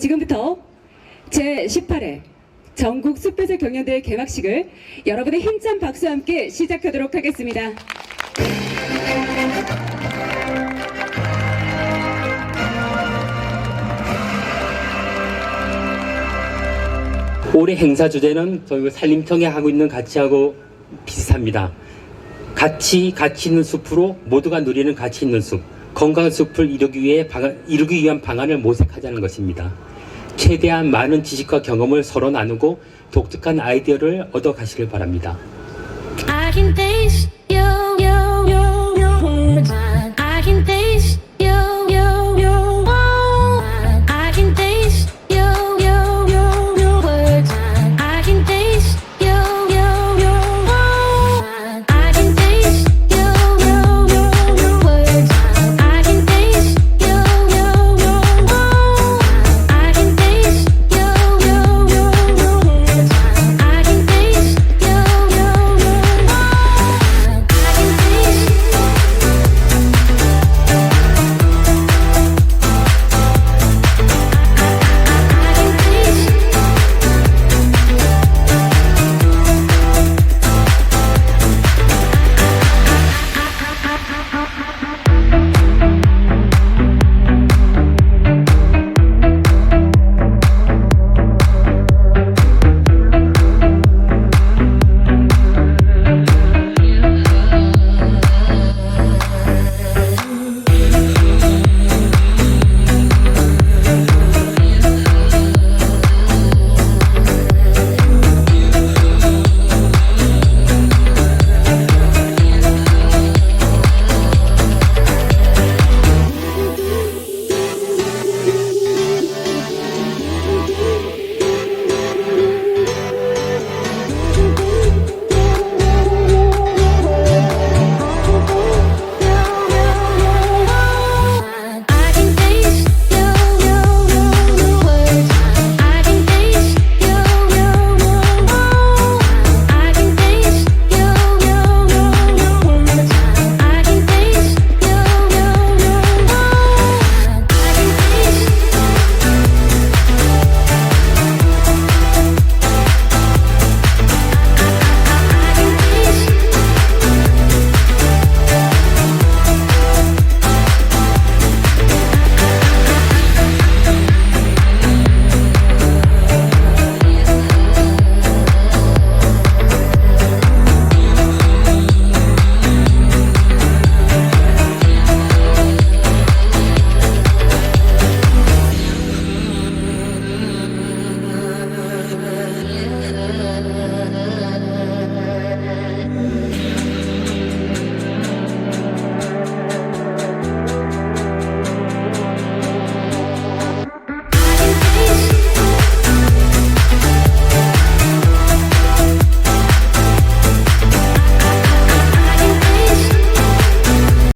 지금부터 제18회 전국숲해설경연대회 개막식을 여러분의 힘찬 박수와 함께 시작하도록 하겠습니다. 올해 행사 주제는 저희가 살림통에 하고 있는 가치하고 비슷합니다. 가치 있는 숲으로 모두가 누리는 가치 있는 숲, 건강한 숲을 이루기 위한 방안을 모색하자는 것입니다. 최대한 많은 지식과 경험을 서로 나누고 독특한 아이디어를 얻어 가시길 바랍니다.